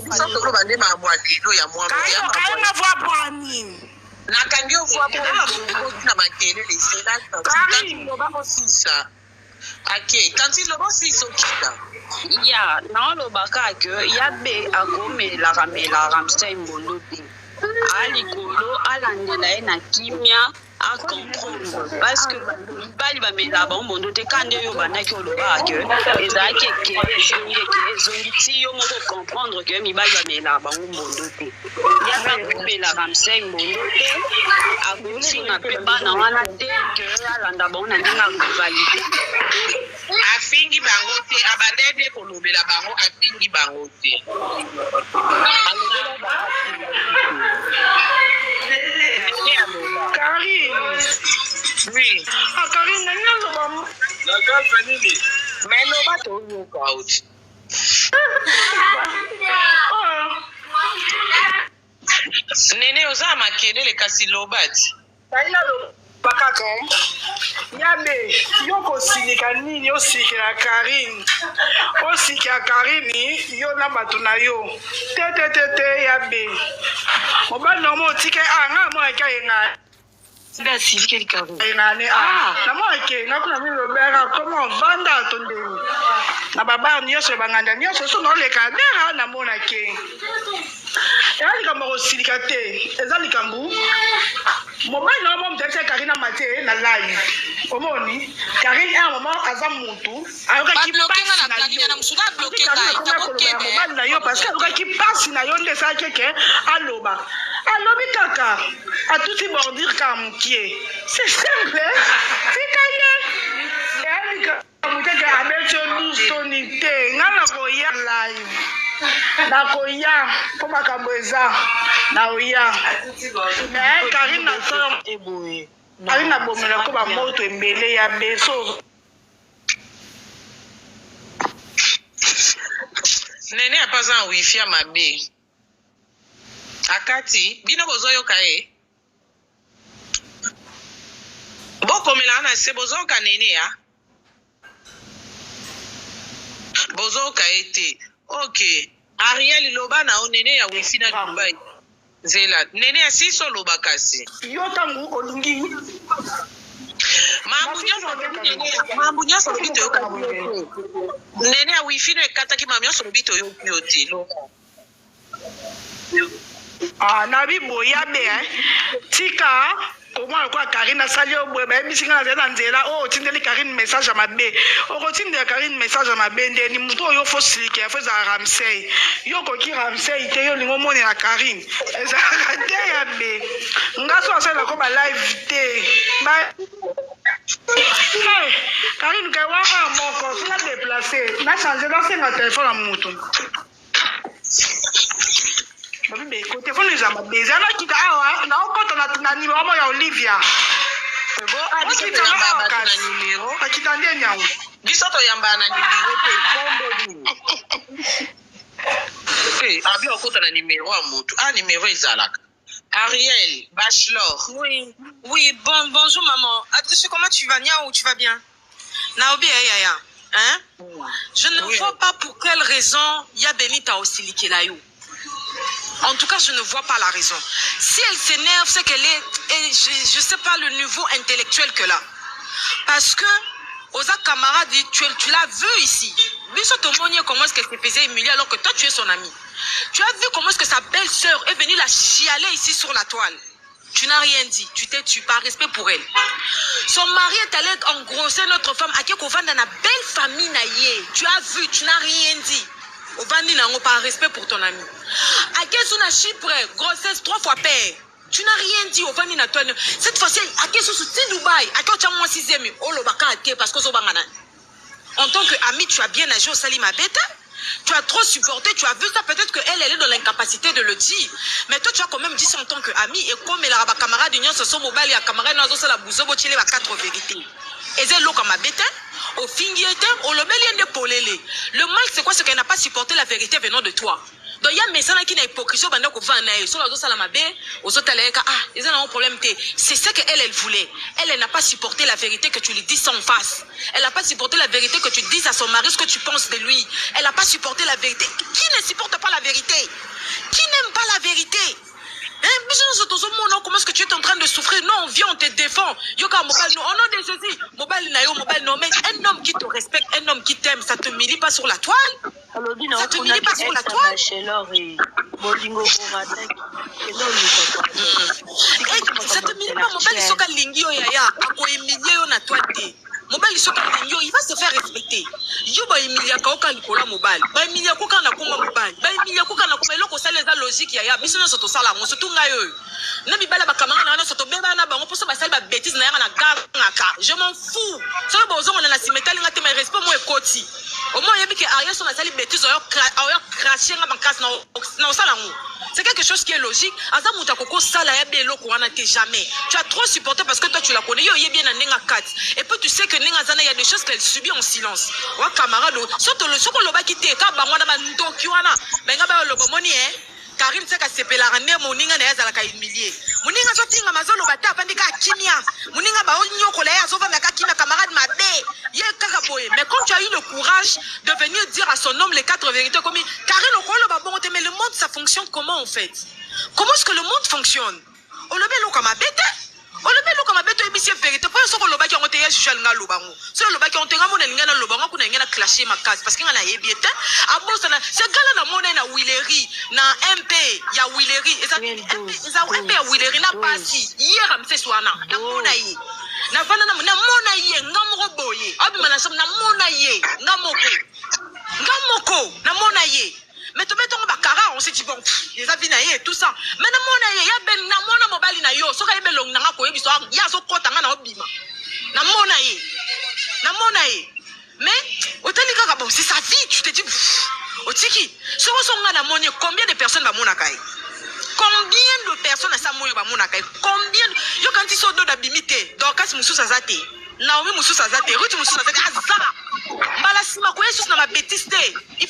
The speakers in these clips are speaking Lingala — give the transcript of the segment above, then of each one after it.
biso toloba nde makambo ya lelo ya mwa kayanga voix bwa nini nakangi ovoi na makelele ezela osisa ake tanti loba osisa okita ya naolobaka ke ya be akomelaka ramstein mbondo te alikolo alandela ye na kimia acomprendre parce que bali bamela bango te kandi oyo bandaki olobaka ke ezalaki eke ezongi ti yo moko comprendre ke mibali bamela bango mbondo te yaka kopela ramstein mbondo te akotinga mpe bana wana te ke alanda bango na ndenge akovalide afingi bango te abandede kolobela bango afingi bango te Karine. Oui. Ah, Karine, nani aloba? Mais loba toyoka out. Nene oza makelele kasi lobati. Nani aloba kaka? Yabe, yo kosilika nini osikila Karine? Osikila Karine, yo na bato na yo. Te yabe. Mobali na mo tike nga mo akayenga. Sida silike likaro. Nane na mo ake na kuna mimi lobera comment vanda tondeni. Na baba nyonso banganda nyonso so no leka dera na mona ke. Ezali kambo kosilika te. Ezali kambu. Mobali na mo mtete Karina mate na live. Omoni Karine a moment aza mutu. Ayoka ki passe na yo. Na musuka bloquer ngai. Takokebe. Mobali na yo parce que ayoka ki passe na yo nde sa keke aloba. Alobi kaka atuti bordir ka mukie. C'est simple. Fikaye. Et muteke abecho lusonite. Ngana koya live. Na koya po makambo eza. Na oya. Mais Karine na so eboye. Karine bomela ko ba moto embele ya beso. Nene apaza wifi ya mabe. Akati bino bozoyoka ye bokomela na se bozoyoka nene ya bozoyoka ye te ok Ariel loba na o nene ya wifi na Dubai zela nene ya siso loba kasi yo tangu olingi mambu nyonso lobi toyoka nene ya wifi no ekataki mambu nyonso lobi toyoki yo te na biboya be tika komona kwa Karine asali obwe bayebisinga na nzela o otindeli Karine message ya mabe okotindela Karine message ya mabe ndeni mutu oyo fo silike fo ezala Ramsey yo koki Ramsey te yo lingo monela Karine ezalaka te ya be nga so asalela ko ba live te Karine kay wa moko sila déplacé na changer nasenga telefone ya mutu babi ko telefone eza mabeza na kita awa na okota na numéro mo ya Olivia biso toyamba na numéro akita ndeni yango biso toyamba na numéro te kombo abi okota na numéro ya mutu numéro ezalaka Ariel Bachelor. Oui, bonjour maman. Adresse, comment tu vas, Nia, ou tu vas bien? Naobi Yaya. Hein? Je ne vois pas pour quelle raison ya Benita aussi Likelayo. En tout cas, je ne vois pas la raison. Si elle s'énerve, c'est qu'elle est, et je sais pas le niveau intellectuel qu'elle a. Parce que, Oza camarade, tu l'as vu ici. Biso Tomoni, comment est-ce qu'elle se faisait humilier alors que toi, tu es son ami. Tu as vu comment est-ce que sa belle-sœur est venue la chialer ici sur la toile. Tu n'as rien dit. Tu t'es tué par respect pour elle. Son mari est allé engrosser notre femme. À qui qu'on va dans la belle famille naïe. Tu as vu, tu n'as rien dit. Au bandi n'a pas respect pour ton ami. À qui son Chypre, grossesse 3 fois père. Tu n'as rien dit au bandi n'a toi. Cette fois-ci, à qui son Dubaï. À qui tu as moins 6e. Oh le baka parce que c'est bangana. En tant qu'ami, tu as bien agi au Salima Beta. Tu as trop supporté, tu as vu ça, peut-être qu'elle est dans l'incapacité de le dire. Mais toi, tu as quand même dit ça en tant qu'ami. Et comme elle a un camarade d'union, ce sont mobile et un camarade dans la bouzo, tu as 4 vérités. Et c'est l'eau comme un bête, au fin au le de polélé. Le mal, c'est quoi? C'est qu'elle n'a pas supporté la vérité venant de toi. Donc, il y a un message qui est hypocrisie, il y a un problème. C'est ce qu'elle voulait. Elle n'a pas supporté la vérité que tu lui dises en face. Elle n'a pas supporté la vérité que tu dises à son mari ce que tu penses de lui. Elle n'a pas supporté la vérité. Qui ne supporte pas la vérité? Qui n'aime pas la vérité? Comment est-ce que tu es en train de souffrir? Non, viens, on te défend. Yoka mobile, non, on a des saisies. Mobile, non, mais un homme qui te respecte, un homme qui t'aime, ça te humilie pas sur la toile. Ça te humilie pas sur la toile. Ça te humilie pas, mobile, soka lingio yaya, ako humilié yo na toile. Mobile soka lingio, il va se faire respecter. Yo ba humilia kaoka likola mobile. Ba humilia koka na kuma mobile. Ba humilia koka na kuma eloko sala eza logique yaya. Biso na soto sala mo soto ngayo. Na bibala ba kamanga na soto beba na bango poso ba sala ba bêtise na yanga na ganga. Je m'en fous. Solo ba ozongo na simetali ngate mais respect mo ekoti. Au moins yebi ke Ariel so na sali bêtise oyo cracher nga bankasi na osala ngo. C'est quelque chose qui est logique. Aza muta koko sala ya belo ko wana te jamais. Tu as trop supporté parce que toi tu la connais. Yo yebi na nenga 4. Et puis tu sais que nenga zana il y a des choses qu'elle subit en silence. Wa camarade surtout le soko loba ki te ka bangwana ba ndoki wana. Benga ba lobo moni Karine saka sepela rane moninga na yazala ka humilier. Moninga so tinga mazolo bata pandika kimia. Moninga ba onyoko la ya so va maka kimia camarade mabe. Ye kaka boye. Mais quand tu as eu le courage de venir dire à son homme les 4 vérités comme Karine okolo ba bon mais le monde ça fonctionne comment en fait? Comment est-ce que le monde fonctionne? On le met lo comme bête. On le met comme bête et vérité. Pour ça lo ba ki onte ya social nga lo bango. So lo ba ki onte nga mona linga na lo bango kuna ngena clasher ma case parce que nga na yebiete. Abosa na c'est gala na mona na Willery na MP ya Willery. Eza MP ya Willery na pasi. Hier amse swana. Na mona yi. Na vana na mona yi ngamro boye. Abi mana som na mona yi ngamoko. Ngamoko na mona yi. Mais tu mets ton bakara, on s'est dit bon, les avis naïe et tout ça. Mais na mona yi ya ben na mona mobile na yo. So ka yebe long na ko yebi so ya so kota nga na obima. Na mona yi. Na mona yi. Mais otali kaka bon, c'est sa vie, tu te dis otiki. So so nga na mona combien de personnes va mona kai? Combien de personnes à sa mona va mona kai? Combien yo quand ils sont dans bimité, donc kasi musu sazate. Naomi musu sazate, Ruth musu sazate azara. Balasima ko Jesus na ma bêtise. Il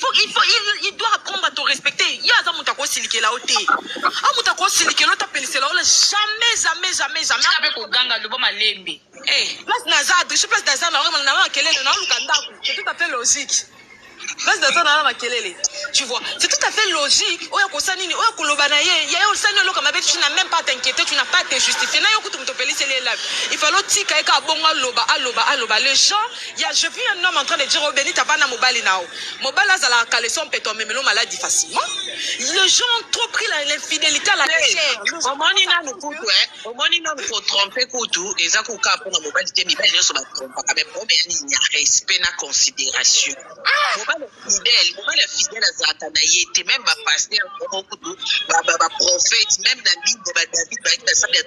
doit apprendre à te respecter. Ya za mutako silike la ote. A mutako silike lo ta pelise la jamais. Avec au ganga le bon malembe. Place Nazad, je place Nazad na ma kelele na lukanda. C'est tout à fait logique. Place Nazad na ma kelele. Tu vois, c'est tout à fait logique. Oya ko sanini, oya ko lobana ye, ya yo sanyo lo kama bête, tu n'as même pas à t'inquiéter, tu n'as pas à te justifier. Na yo kutu mtopeli c'est les lives. Il fallait tika eka bonga loba. Les gens, je vis un homme en train de dire oh Béni t'as pas na mobile nao. Mobile là la caleçon péton mais lo maladie facilement. Les gens ont trop pris l'infidélité à la légère. Au moni na no kutu au moni na ko tromper kutu eza ko ka pour na mobile te mi belle so ba tromper quand même mais il y a respect na considération. Mobile fidèle à Zatanaye, même ma pasteur, ma prophète, même la Bible de David, ça vient de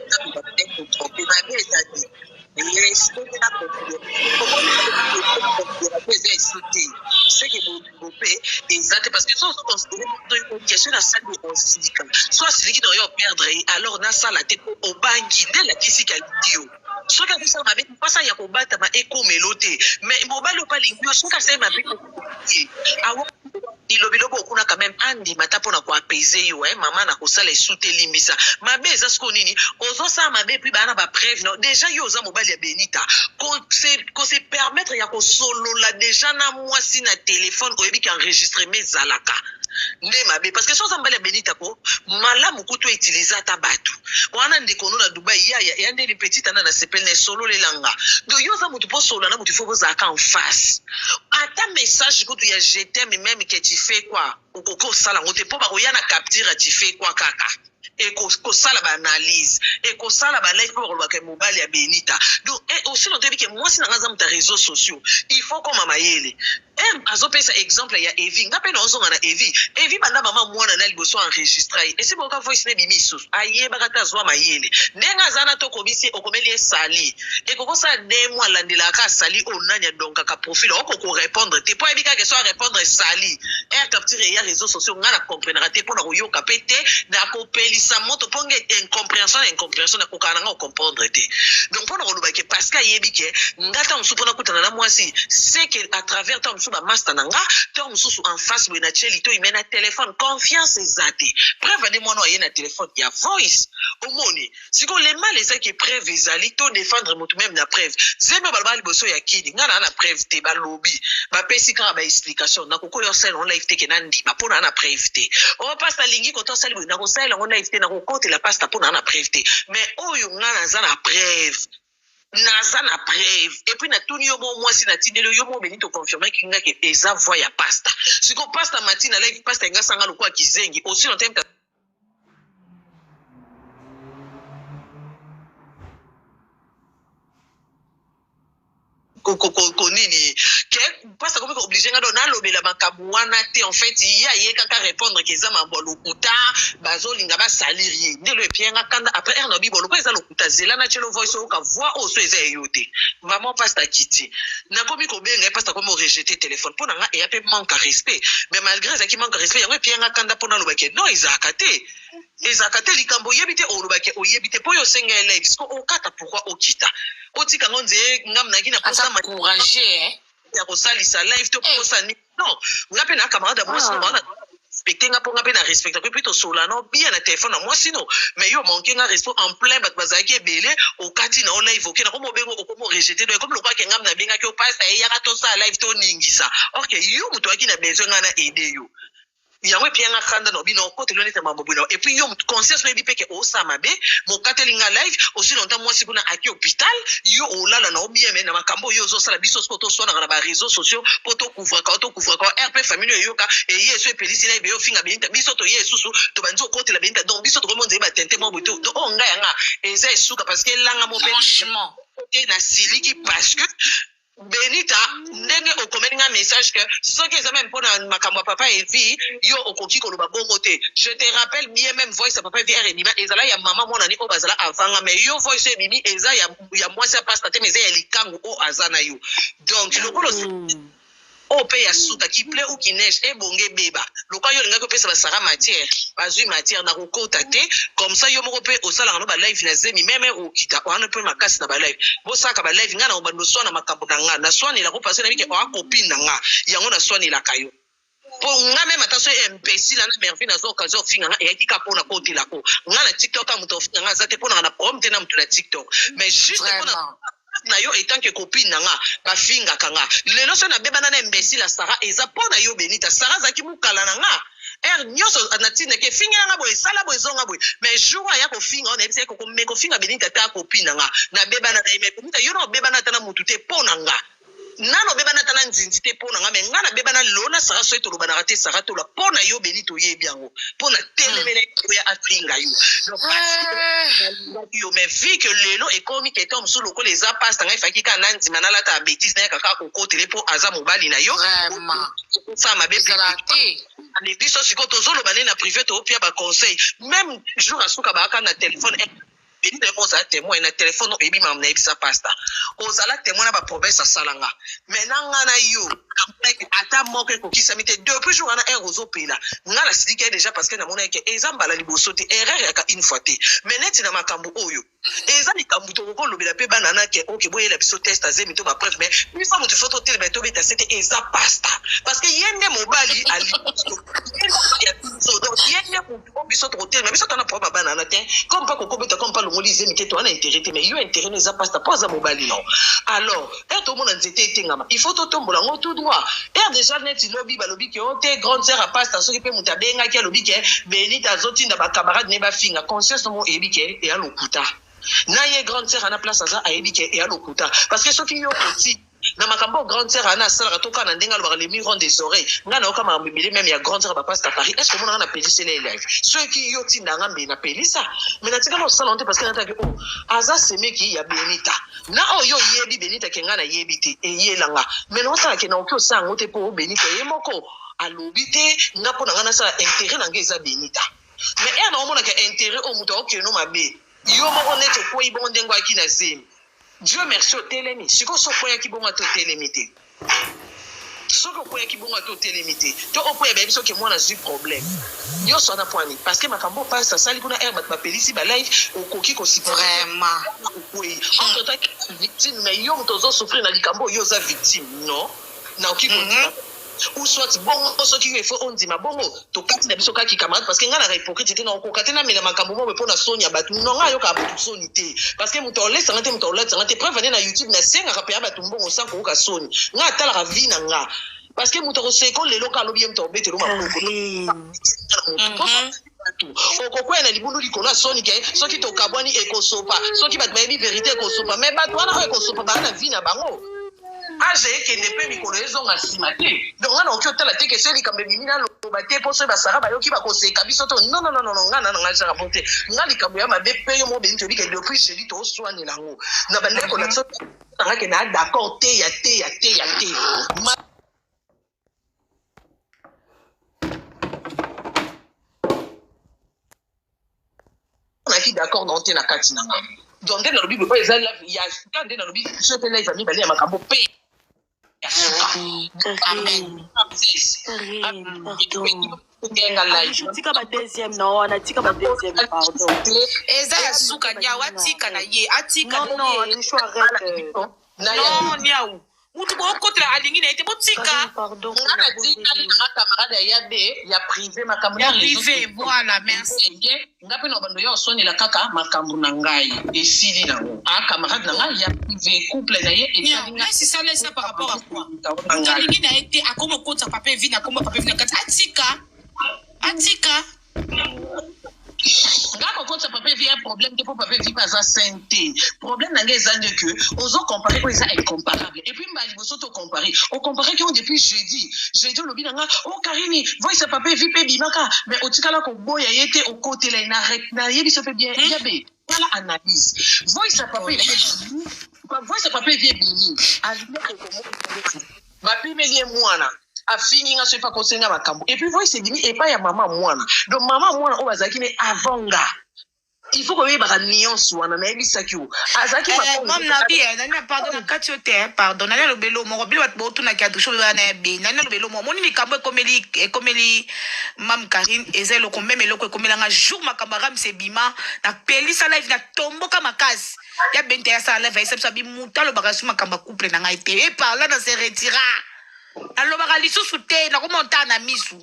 tromper ma mère, ça dit. C'est que mon père exact parce que soit on considère une question de salle de syndicat soit celui qui doit perdre alors na ça la tête au bangi dès la question qu'elle dit soit quand ça m'a pas ça y a combattre ma éco mélodie mais mobile pas lingua soit quand ça m'a ilobilobo kuna quand même andi matapo na ko apaiser yo maman na ko sala esute limbisa mabe eza sko nini ozo sa mabe puis bana ba preuve non déjà yo za mobile ya Benita ko se permettre ya ko solo la déjà na mwasi na téléphone ko yebi ki enregistrer mes alaka ne mabe parce que so za mobile ya Benita ko malamu kuto utiliser ta batu wana ndeko no na Dubai ya ndeli petite na sepel ne solo le langa do yo za mutu po solo na mutu fo za ka en face ata message kuto ya je t'aime même que tu fais quoi au sala on te peut pas oyana capture tu fais quoi kaka et ko sala ba analyse et ko sala ba live pour le mobile ya Benita donc et aussi on te dit que moi si na ngazam ta réseaux sociaux il faut comme mamayele azopesa exemple ya Evi ngape na ozonga na Evi banda mama mwana na liboso enregistrer et c'est pourquoi voice ne bimiso aye bakata zwa mayele ndenga zana to komisi okomeli sali et koko sa demo alandela ka sali onanya donc ka profil oko ko répondre te po ebika que soit répondre sali et capturer ya réseaux sociaux ngana comprendre te pour na yoka pété na ko peli sa moto ponge incompréhension na kokana nga comprendre te donc pona koloba ke parce que yebi ke ngata musu pona kutana na mwasi c'est que à travers ta musu ba master nanga ta musu en face we na cheli to imena téléphone confiance ezate preuve de mwana ye na téléphone ya voice omoni siko le mal eza ke preuve ezali to défendre mutu même na preuve zeme balba liboso ya kidi ngana na preuve te ba lobby ba pesi ka ba explication na kokoyo sel on live te ke nandi ba pona na preuve te o pasta lingi ko to sel na ko sel on live te na ko kote la pasta pona na preuve te mais oyo ngana za na preuve naza na preuve et puis na tuni yo mo mwasi na tindelo yo mo Benito confirmer kinga ke eza voix ya pasta siko pasta matina live pasta nga sanga lokwa kizengi aussi en terme nini ke pasta comme obligé nga dona lobela makambo wana te en fait ya ye kaka répondre ke za mambo lokuta bazo linga ba salirié ndelo epienga kanda après erno bibolo ko eza lokuta zela na chelo voice o ka voix o so eza yote maman pasta kiti na komi ko benga pasta comme rejeter téléphone pona nga e a pe manque respect mais malgré ça qui manque respect yango epienga kanda pona lobake non izakate likambo yebite o lobake o yebite po yo senga live sko o kata pourquoi o kita otika ngonze ngamna kina posa encourager ya kosalisa live to posa ni non ngape na camarade moi sinon na respecter nga ponga pe na respecter ko plutôt sola no bien na téléphone na moi sinon mais yo manquer nga respect en plein bat bazaki belé au kati na live okena ko mo bengo ko mo rejeter donc comme le quoi ke ngamna benga ke o passe ya ka to sa live to ningisa OK yo muto akina besoin nga na aider yo yango epianga kanda no bino kote lone tema mobino et puis yo conscience no bipeke o samabe mo katelinga live aussi longtemps moi sikuna aki hôpital yo olala na obieme na makambo yo zo sala biso skoto so na ba réseaux sociaux poto couvre ka RP famille yo ka et yeso epelisi live yo finga binta biso to yesusu to banzo kote la binta donc biso to remonde ba tente mo buto do onga yanga eza esuka parce que langa mo franchement na siliki parce que Benita ndenge okomeli nga message que soki eza même pona makambo papa et vie yo okoki koloba bongo te je te rappelle bien même voice papa vie renima ezala ya mama mona ni o bazala avanga mais yo voice ebimi eza ya mwasi pasta te mais eza ya likangu o azana yo donc lokolo o pe ya suka qui plaît ou qui neige et bonge beba lokwa yo linga ko pesa basara matière bazui matière na kokota te comme ça yo moko pe osala no ba live na zemi même o kita wana pe makasi na ba live bo saka ba live nga na obando swana makambo na nga na swani la ko passer na bike o copine na nga yango na swani la kayo po nga même attention imbécile na merveille na zo occasion finga nga e kika pona koti la ko nga na TikTok ka muto finga nga zate pona na prompt na muto na TikTok mais juste pona na yo etant que copine nanga ba finga kanga lelo so na beba na imbécile la Sarah eza pona yo Benita Sarah zaki mukala nanga nyoso anatina ke finga nga boy sala boy zonga boy mais jour ya ko finga on ebise ko me ko finga Benita ta copine nanga na beba na ime Benita yo no beba na tana mutu te pona nga nano beba na tana nzinzi te pona nga me nga na beba na lona Sarah so to lobana rate Sarah to la pona yo Benito ye biango pona telemele ya afinga yo donc yo mais vu que lelo ekomi ke tom sous loko les apasta nga ifaki ka nanzi manala ta bêtise na kaka ko kote po aza mobali na yo vraiment ça m'a bébé les biso siko to zolo bane na privé to pia ba conseil même jour asuka ba ka na téléphone Benita mo za témoin na téléphone ebi mam na ebisa pasta ozala témoin na ba promesse salanga menanga na yo ata moke ko kisamite depuis jour na erozo pela ngala sidike déjà parce que na mona ke ezamba la liboso te erreur ya ka une fois te meneti na makambo oyo eza likambo to ko lobela pe banana ke OK boye la biso test azemi to ba preuve mais une fois moto photo tele beto beta c'était eza pasta parce que yende mobali ali donc yende ko biso to tele mais biso tana problème banana te comme pas ko beta comme pas le molise mité to ana intérêt mais yo intérêt eza pasta poza mobali non alors to mona nzete etengama il faut to tombola ngo tout droit déjà net lobby balobi ke on te grande sœur à pasta soki pe muta benga ke lobby ke Benita zotinda ba camarade ne ba finga conscience mo ebike e alokuta na ye grande sœur ana place aza ebike e alokuta parce que soki yo oti na makambo grande sœur ana sala to kana ndenga lo les murs des oreilles ngana okama mbili même ya grande sœur ba pasta Paris est-ce que mona na pelise les live soki yo tinda ngambe na pelisa mais na tika lo sala on te parce que na ke o aza semeki ya Benita na oyo yebi Benita ke ngana yebi te e yelanga mais non sala ke na okyo sango te po Benita ye moko alobi te ngapo na ngana sala intérêt na ngeza Benita mais na omona ke intérêt o muto okyo no mabe yo moko neto ko ibonde ngwa kina zemi Dieu merci au télémi siko so ko ya ki bonga to télémi te soki okoyaki bongo ate otelemi te to okoyeba biso ke mwana azwi problème nyonso wana po ani parce que makambo mpasi asali kuna ere bato bapelisi balife okoki Vraiment. okoyi entretaki victime mais yo moto ozosouffrir na likambo oyo oza victime non naoki kondima ou soit bongo soki yo efo ondima bongo tokati na biso kaki camarade parce que nga na hypocrite te na okoka te namela makambo mo mpo na soni ya bato no nga ayoka bato soni te parce que moto olesanga te moto olesanga te preuve ane na youtube nasengaka mpe ya bato mbongo sa koyoka soni nga atalaka vi na nga parce que moto akoseko lelo ka alobi ye moto obetelo maboko okokwea na libundu likolo ya soni ke soki tokabwani ekosopa soki bato bayebi verité ekosopa mais bato wana oyo ekosopa baa na vi na bango age ekende mpe mikolo ezonga nsima te donc wana oki otala te kese likambo ebimi naloba te mpo soki basara bayoki bakoseka biso to nonnonono nga nanga jaka mpo te nga likambo ya mabe mpe yo mobeni toyebi ke depuis jeli tooswanela yango na bandeko na biso nangake na d'accord te ya te ya te ya te onaki d'accord non te na kati na nga donc nde nalobi bobo eza ya suka nde nalobi biso te live amibale ya makambo mpe tika ba deuxième na wana tika ba deuxième pardon eza ya suka nya watika na ye atika non Chouchou arrête non niaou mutu bokotela alingi na ye te botika camarade ya be ya privé makambo ya privé voilà merci nga mpe na bando yo osonela kaka makambo na ngai esili nango camarade na ngai ya privé couple na ye si ça laisse par rapport à quoi alingi na ye te akoma okota papa evi akoma papa evi na kati atika nga kokota papa evi ya problème te mpo papa evi baza sain te problème na ngai eza nde ke ozocompare oyo eza incomparable et puis mba liboso tocompare ocompare kio depuis jeudi olobi na nga o karini voice ya papa evi mpe bimaka mais otikala koboya ye te okotela na ye biso mpe bien yabe wala analyse voice ya papa evi ebimi bapimeli ye mwana afini nga so epa kosenga makambo et puis voice ebimi epa ya mama mwana donc mama mwana oyo azalaki ne avanga il faut koyebaka nuance wana nayebisaki o azalaki mom na bien nani pardon na kati yo te pardon nani alobelo moko bili bato botunaki adusho oyo wana ebe nani alobelo moko moni likambo ekomeli mam Karine eza eloko meme eloko ekomelanga jour makambo aramisa ebima napelisa live na tomboka makasi ya bente ya sala live ayesabiso bimuta alobaka su makambo couple na ngai te eparla na se retira alobaka lisusu te nakomonta na misu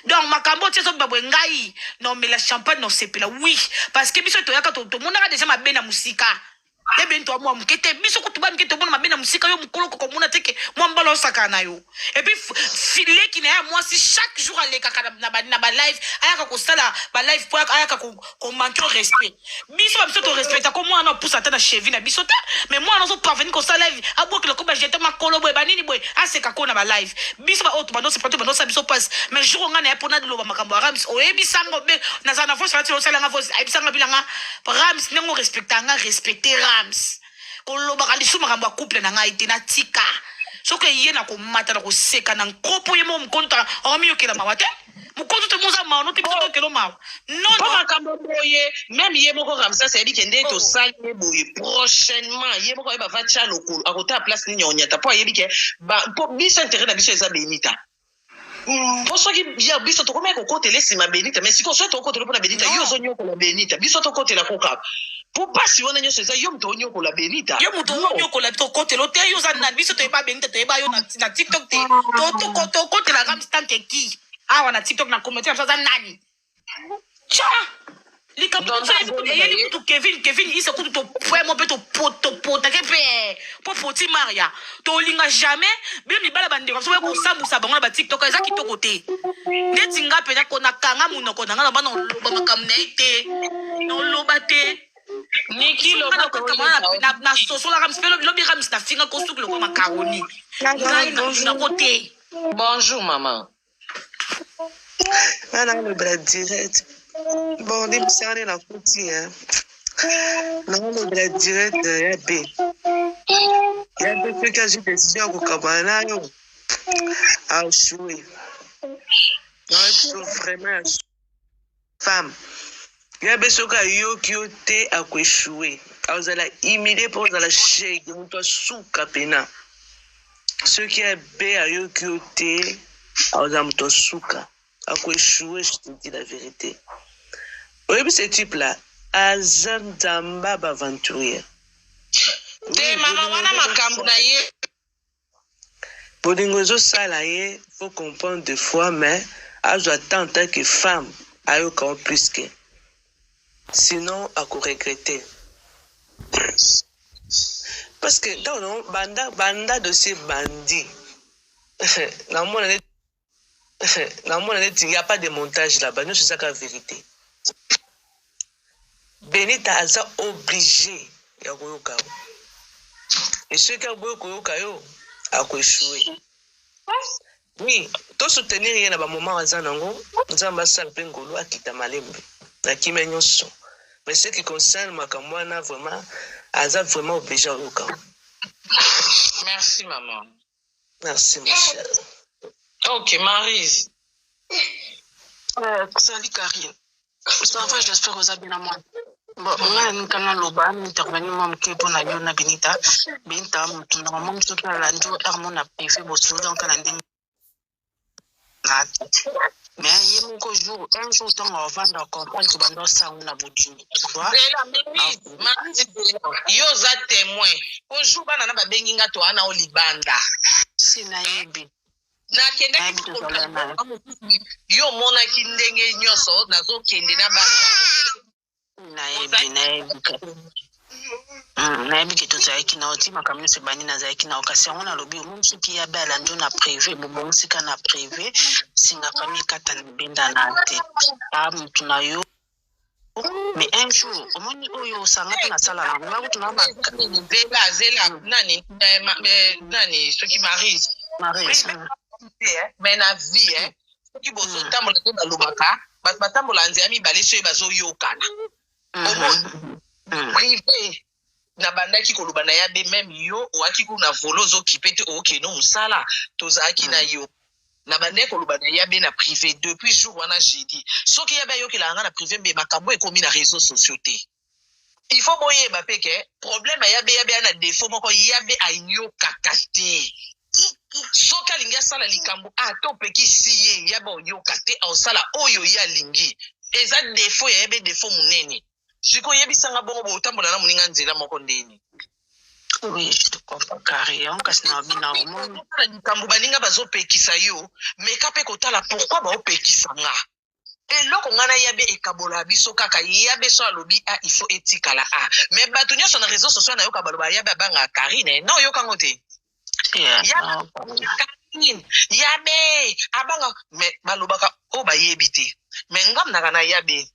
donc makambo tie so babwe ngai na omela champagne na osepela oui parce que biso toyaka tomonaka deja mabe na musika ebe nto amwa mukete biso kutuba mukete bona mabe na musika yo mukolo kokomuna teke mwa mbala osaka na yo et puis fileki na ya mwasi chaque jour alekaka na ba live ayaka kosala ba live po ayaka ko manquer respect biso to respecta ko mwana poussa ta na cheville na biso ta mais mwana ozo parvenir ko sa live abokela ko ba jeter makolo boy banini boy aseka ko na ba live biso ba auto bando se pato bando sa biso passe mais jour ngana ya pona de lo ba makambo rams o ebisango be na za na voice la tilo sala nga voice ebisanga bilanga rams nengo respectanga respecter rams kolobaka lisu makambo ya couple na ngai te na tika soki ye na komata na koseka na nkopo ye mo mokonta akamiyokela mawa te mokonto te moza mawa no te biso tokelo mawa non makambo boye même ye moko ramsas ayebi ke nde tosali ye boye prochainement ye moko ayeba vatia lokolo akota place nini onyata mpo ayebi ke mpo biso intérêt na biso eza benita mpo soki ya biso tokomaya kokotela esima benita mais sikoyo soki tokotela mpona benita yo ozonyokola benita biso tokotela koka po pasi wana nyonso eza yo moto onyokola benita yo moto onyokola tokotela te yo oza nani biso toyeba benita toyeba yo na tiktok te tokotela ramstante ki awa na tiktok na commentaire biso aza nani tya likambo eyeli kutu kevin ise kutu topwemo mpe topotake mpe po poti maria tolinga jamais bino mibala bandeko biso kosambusa bango na batiktok eza kitoko te ndeti nga mpenza konakanga monoko na nga na bana oloba makambo na ye te noloba te na sosola ramis mpe lobi ramis na finga kosuki lokwa makaroni ngai nako te bonjour maman wana lobela direct bon ndebisaka na kuti naolobela direct ya be soki azwi décision ya kokabana nayo ashue vraiment femme ya be soki ayoki yo te akoeshue azala humilié mpo ozala shege moto asuka pena Ce qui est bé à yo qui ôté, à moto souka, à quoi échouer, je te dis la vérité. Oui, mais ce type-là, Azam Zamba aventurier. Te maman wana makambo na ye. Bodingozo salaye, faut comprendre des fois, mais à attendre en tant que femme, à yo quand plus que. Sinon, à quoi regretter. Parce que dans le banda de ces bandits, dans le monde, il n'y a pas de montage là-bas. Nous, c'est ça la vérité. Benita a obligé ya koyoka. Et ceux qui ont koyoka yo a échoué. Oui, tout soutenir rien à un moment à Zanango, nous avons passé Pengolo à Kitamalembe, à Kimenyoso. Mais ce qui concerne Makamwana, vraiment, Aza vraiment obligé à koyoka. Merci maman. Merci ma chère. Ok, Maryse. Salut Karine. Ça va, j'espère que vous avez bien à moi. Bon, on a un canal au bas, intervenu même que pour la Yona Benita. Benita, tout le monde, tout le monde, Armon a préféré vos souvenirs en Canada. Mais il y a un jour, on va comprendre que Bando Sang n'a pas tu vois. Maryse, yoza témoin. Aujourd'hui, on a benginga to ana olibanda. C'est naïbi. Na kende yo mona kindenge nyoso nazo kende na ba nayebi ke tozalaki na otima kamino sebani nazalaki na okasi yango nalobi omo mosuki ya bala nzo na privé bobongisika na privé singaka mikata libenda na te motu na yo mais un jour omoni oyo osanga mpe nasala nango ngakutu na zela nani soki Maryse mais na vie soki bozotambola te balobaka bato batambola nzela mibale soki bazoyokana privé na bandaki koloba na yabe même yo oaki kuna volo ozokipe te okeno mosala tozalaki na yo na bandaki koloba na yabe na privé depuis jour wana jeudi soki yabe ayokela nga na privé mbe makambo ekomi na réseaux sociaux te il faut boyeba pe ke problème ya yabe na défaut moko yabe ayokaka te soki alingi asala likambo ata opekisi ye yabe oyoka te osala oyo ye alingi eza défaut ya yabe défaut monene sikoyo yebisanga bongo botambola na moninga nzela moko ndeni. Oui, je te comprends carrément kasi na bina omoni likambo baninga bazopekisa yo meka mpe kotala pourquoi baopekisa nga eloko nga na yabe ekabola biso kaka yabe so alobi il faut etikala mais bato nyonso na réseau social nayoka baloba yabe abanga Karine no oyokango te yabe abanga mais balobaka o bayebi te mais ngam naka na yabe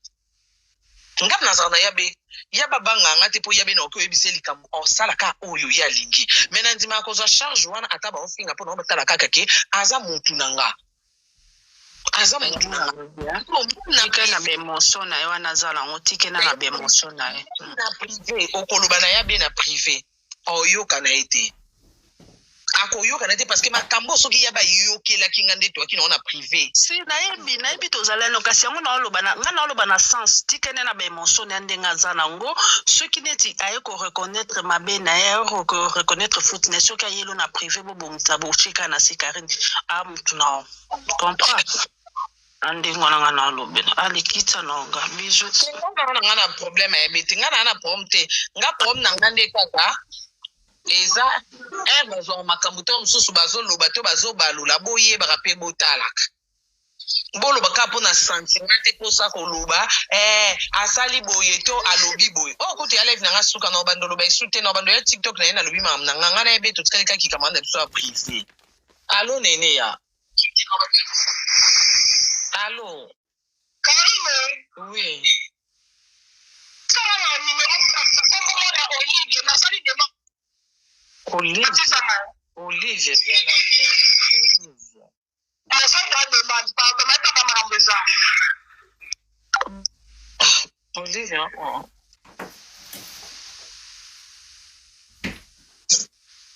ngam nazala na yabe yaba banga nga te po yabe na okoyebisa likambo osalaka oyo ya lingi mais na ndima akozwa charge wana ata baofinga mpo na batala kaka ke aza motu na nga aza motu na nga na bemotion na ye wana azala ngo tikena na bemotion na ye na privé okoloba na yabe na privé oyoka na ye te akoyoka na te parce que makambo soki yaba yokelaki nga nde toaki na ona privé si nayebi tozalano kasi yango nga naoloba na sens tikene na baémotion na ndenge aza nango soki neti aye koreconnaître mabe na ye reconnaître faute na soki ayelo na privé bobongisa bochika na sikarine motu na comprend ndenge wana nga naolobi alikita nonga bijo nga na problème ayebi te nga na problème te nga problème na nga nde kaka eza bazwa makambo to mosusu bazoloba to bazobalula boyebaka mpe botalaka bolobaka mpo na sentiment te mposa koloba asali boye to alobi boye okuti ya live na nga suka na obando loba esu te na obando ya tiktok na ye nalobi mamu na nga nga na yebe totikali kaki kamanda na biso ya privé alo nene ya alo oui Olive bien Olive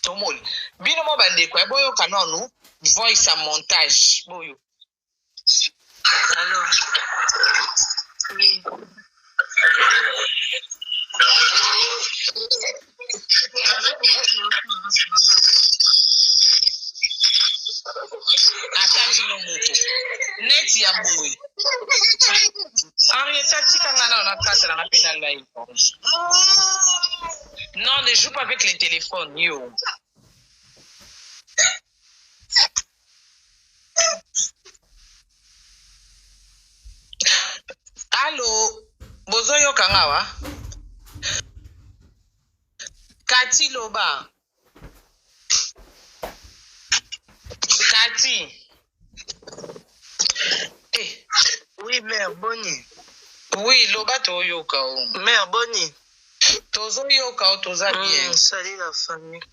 tomoli bino mo bandeko ya boyo kanonu voice a montage boyo alors oui boy. Henrietta, non, ne joue pas avec les téléphones, yo. Allô, bozoyo kangawa? Kati loba. Kati. Eh, oui, mère, Bonnie. Oui, loba toyoka o. Mère, Bonnie. Tozoyoka o toza bien. Salut la famille.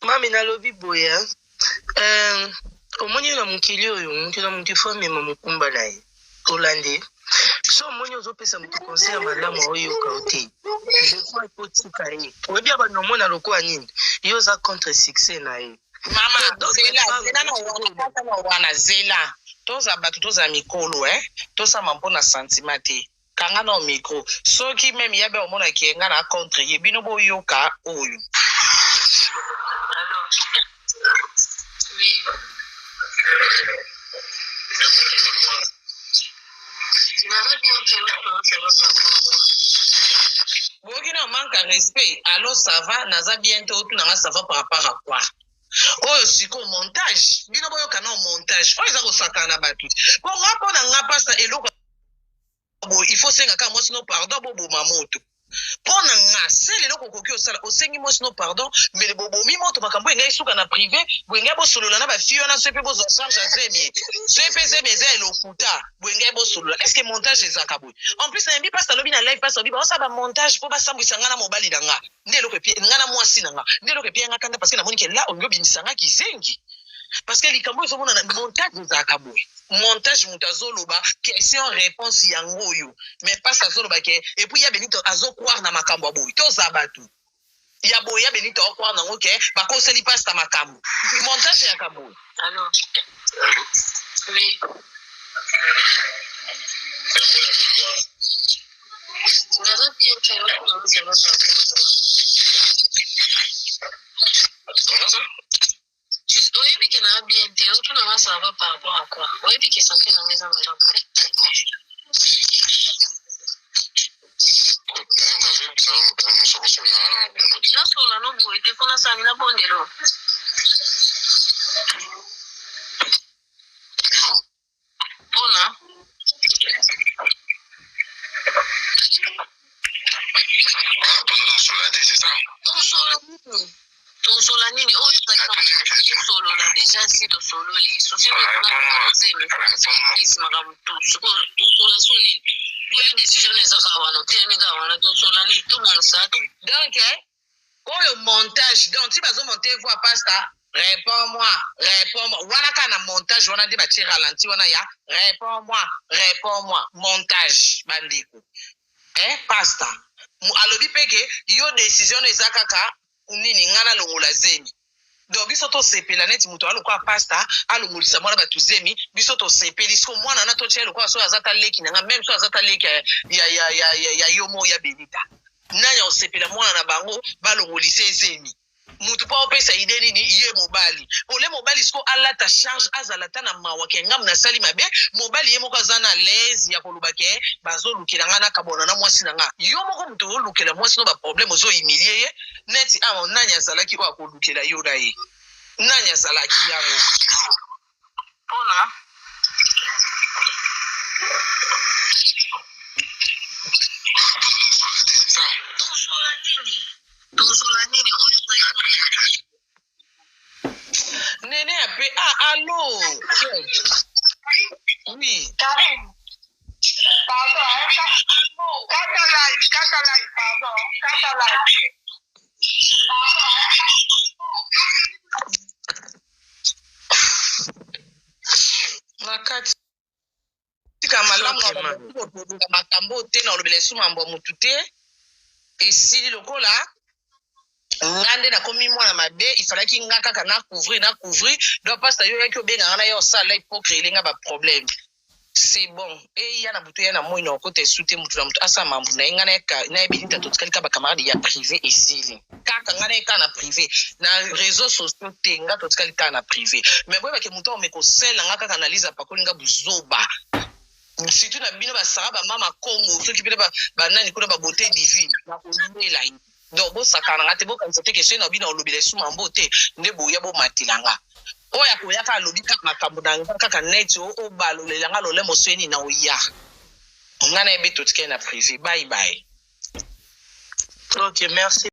Mami nalobi boye. Omoni na mukili oyo, nkila mutifo mema mukumba na ye. Olande. So omoni ozopesa mutu conseil ya malamu oyoka ote. Je crois ipotika ye. Oyebi abana omona lokola nini? Yo za contre succès na ye. Mama, zela na wana zela. Toza batu toza mikolo, tosama mpona sentiment te. Kanga na micro. Soki même yabe omona ki nga na contre ye bino boyoka oyo. Alors, oui. Boki na manque de respect. Alors ça va, naza bientôt tout na ça va par rapport à quoi? Oyo siko montage. Bino boyoka na montage. Oyo za ko sakana batu. Ko ngapo na ngapa sa eloko. Il faut senga ka moi sinon pardon bobo mamoto. Pona nga sele loko koki osala osengi moi sinon pardon mais le bobo mi moto makambo ngai suka na privé bwenga bo solola na ba fio na sepe bo charge azemi sepe zemi za elokuta bwenga bo solola est-ce que montage ezaka boy en plus na mbi passe lobi na live passe lobi ba sa ba montage po ba sambwisa nga na mobali na nga ndelo ke pie nga na mwasi na nga ndelo ke pie nga kanda parce que na moni ke là on ngobi nisanga kizengi parce que likambo ezo mona na montage ezaka boy montage mutazoloba question réponse yango yo mais pas ça zoloba ke et puis ya Benito azo croire na makambo boy to zabatu ya boy ya Benito o croire nango ke ba koseli passe ta makambo montage ya kabo. Allô. Oui. Oui, mais qu'il a bien été. Tout le monde, ça va par rapport à quoi? Oui, puis qu'il s'en fait dans les maison. Non, sur la noble, il était qu'on a ça, il a bon de l'eau. Pona. Tosola nini oyo solo la déjà si to solo li so si na zemi is magamutu so tosola soli bien décision les akawana teni gawana tosola ni to monsa to Donc oyo montage donc si bazo monter voix pasta réponds-moi wana kana montage wana de ba ti ralenti wana ya réponds-moi montage bandiko pasta alobi peke yo décision ezakaka nini ngana longola zemi donc biso to sepela neti muto alokwa pasta alongolisa mwana batu zemi biso to sepeli so mwana na to tshelo kwa so azata leki nga même so azata leki ya yomo ya Benita nanya osepela mwana na bango balongolisa zemi mutu pa opesa ide nini ye mobali ole mobali siko alata charge azalata na mawa ke ngam na sali mabe mobali ye moko azana l'aise ya koluba ke bazolukela nga na kabona na mwasi na nga yo moko mutu olukela mwasi no ba problème ozo humilier ye neti nanya azalaki o akolukela yo na ye nanya azalaki yango pona Nene appelé. Allô. Oui. Karen. Pardon. Kata live, pardon. Kata live. Nakati. Tika malamu na makambo te na olobele su mambo mutu te. Esili lokola. Ngande na komi mwana mabe ifalaki nga kaka na couvrir donc pasta yo yaki obenga na yo sala hypocrite lenga ba problème c'est bon et yana butu yana moyo na kote sute mutu na mutu asa mambu na ngana na ebinita to tkalika ba camarade ya privé esili kaka ngana ka na privé na réseaux sociaux tenga to tkalika na privé mais boye ba ke mutu omeko sela ngaka analyse pa kolinga buzoba surtout na bino ba saraba mama Congo ceux qui peut ba nani kuna ba beauté divine na kolela donc bo sakana ngate bo kan sote question na bino olobile suma mbote nde boya bo matilanga oya koya ka lobi ka makambo na kaka net o balolela nga lole mosweni na oya ngana ebe to tike na privé bye bye. Ok, merci.